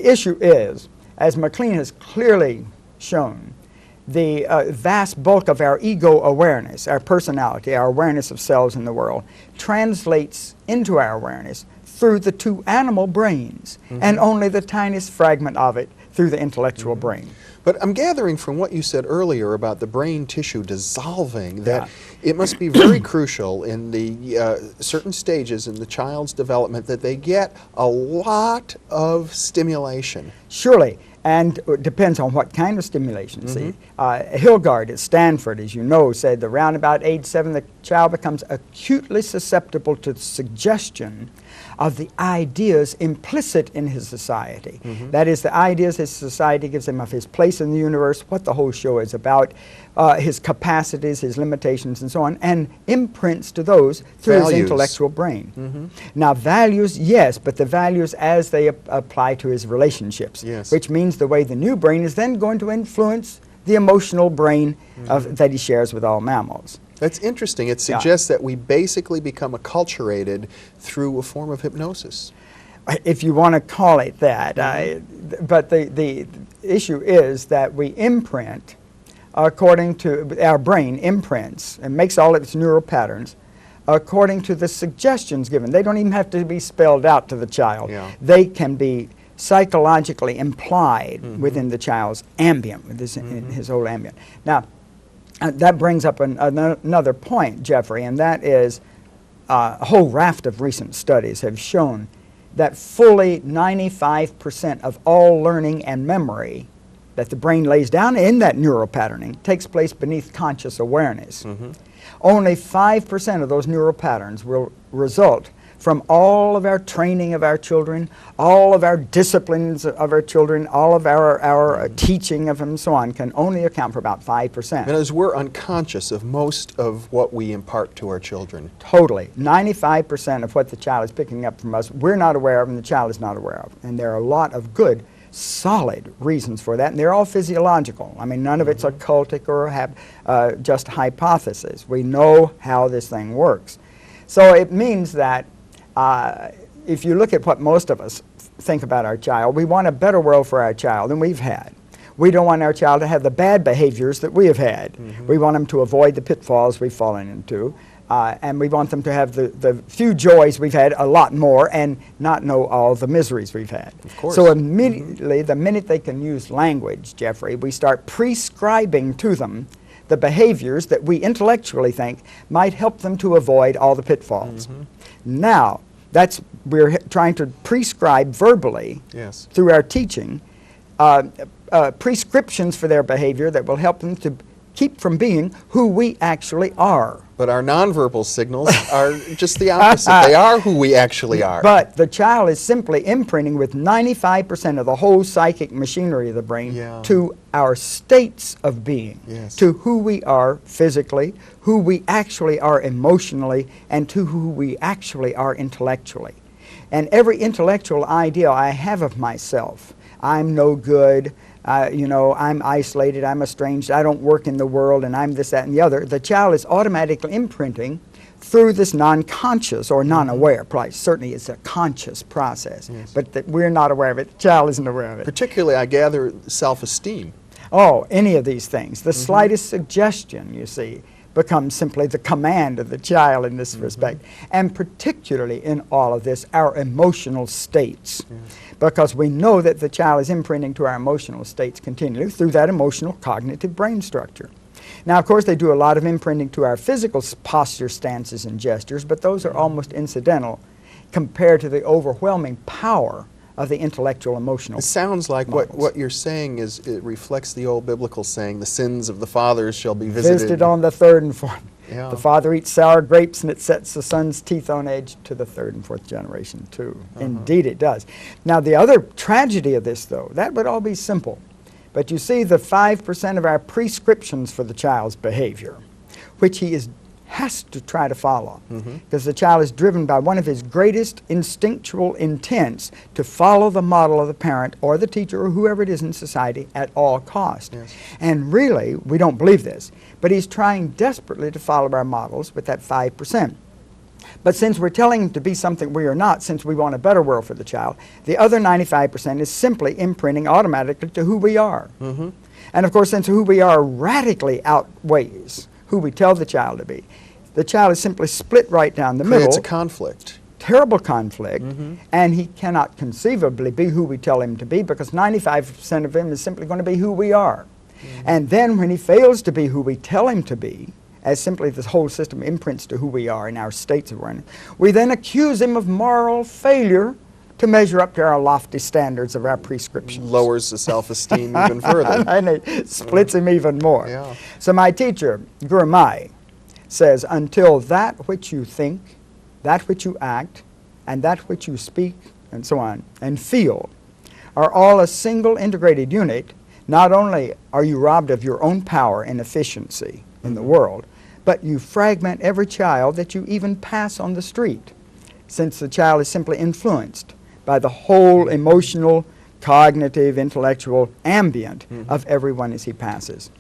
The issue is, as McLean has clearly shown, the vast bulk of our ego awareness, our personality, our awareness of selves in the world, translates into our awareness through the two animal brains, and only the tiniest fragment of it through the intellectual brain. But I'm gathering from what you said earlier about the brain tissue dissolving that it must be very crucial in the certain stages in the child's development that they get a lot of stimulation. Surely, and it depends on what kind of stimulation. See, Hilgard at Stanford, as you know, said that around about age 7, the child becomes acutely susceptible to suggestion of the ideas implicit in his society. That is, the ideas his society gives him of his place in the universe, what the whole show is about, his capacities, his limitations, and so on, and imprints to those through his intellectual brain. Now, values, yes, but the values as they apply to his relationships, which means the way the new brain is then going to influence the emotional brain that he shares with all mammals. That's interesting. It suggests that we basically become acculturated through a form of hypnosis. If you want to call it that. But the issue is that we imprint according to, our brain imprints and makes all its neural patterns according to the suggestions given. They don't even have to be spelled out to the child. They can be psychologically implied within the child's ambient, in his whole ambient. Now, that brings up another point, Jeffrey, and that is a whole raft of recent studies have shown that fully 95% of all learning and memory that the brain lays down in that neural patterning takes place beneath conscious awareness. Only 5% of those neural patterns will result from all of our training of our children, all of our disciplines of our children, all of our teaching of them and so on can only account for about 5%. And as we're unconscious of most of what we impart to our children. Totally. 95% of what the child is picking up from us, we're not aware of and the child is not aware of. And there are a lot of good, solid reasons for that, and they're all physiological. I mean, none of it's occultic or just hypothesis. We know how this thing works. So it means that if you look at what most of us think about our child, we want a better world for our child than we've had. We don't want our child to have the bad behaviors that we have had. We want them to avoid the pitfalls we've fallen into, and we want them to have the few joys we've had, a lot more, and not know all the miseries we've had. Of course. So immediately, the minute they can use language, Jeffrey, we start prescribing to them the behaviors that we intellectually think might help them to avoid all the pitfalls. Now, we're trying to prescribe verbally through our teaching prescriptions for their behavior that will help them to keep from being who we actually are. But our nonverbal signals are just the opposite. They are who we actually are. But the child is simply imprinting with 95% of the whole psychic machinery of the brain to our states of being, to who we are physically, who we actually are emotionally, and to who we actually are intellectually. And every intellectual idea I have of myself, I'm no good, you know, I'm isolated, I'm estranged, I don't work in the world, and I'm this, that, and the other, the child is automatically imprinting through this non-conscious or non-aware process. Certainly it's a conscious process, but that we're not aware of it, the child isn't aware of it. Particularly, I gather, self-esteem. Oh, any of these things. The slightest suggestion, you see, becomes simply the command of the child in this respect. And particularly in all of this, our emotional states. Because we know that the child is imprinting to our emotional states continually through that emotional cognitive brain structure. Now, of course, they do a lot of imprinting to our physical posture, stances, and gestures, but those are almost incidental compared to the overwhelming power of the intellectual emotional. It sounds like what you're saying is, it reflects the old biblical saying, the sins of the fathers shall be visited on the third and fourth. The father eats sour grapes and it sets the son's teeth on edge to the third and fourth generation too. Indeed it does. Now the other tragedy of this though, that would all be simple. But you see the 5% of our prescriptions for the child's behavior, which he has to try to follow, because the child is driven by one of his greatest instinctual intents to follow the model of the parent or the teacher or whoever it is in society at all cost. And really, we don't believe this, but he's trying desperately to follow our models with that 5%. But since we're telling him to be something we are not, since we want a better world for the child, the other 95% is simply imprinting automatically to who we are. And of course, since who we are radically outweighs who we tell the child to be, the child is simply split right down the middle. Creates a conflict. Terrible conflict, and he cannot conceivably be who we tell him to be, because 95% of him is simply going to be who we are. And then when he fails to be who we tell him to be, as simply this whole system imprints to who we are in our states of awareness, we then accuse him of moral failure to measure up to our lofty standards of our prescriptions. Lowers the self-esteem even further. And it splits him even more. Yeah. So my teacher, Guru Mai, says, until that which you think, that which you act, and that which you speak, and so on, and feel, are all a single integrated unit, not only are you robbed of your own power and efficiency in the world, but you fragment every child that you even pass on the street, since the child is simply influenced by the whole emotional, cognitive, intellectual ambient of everyone as he passes.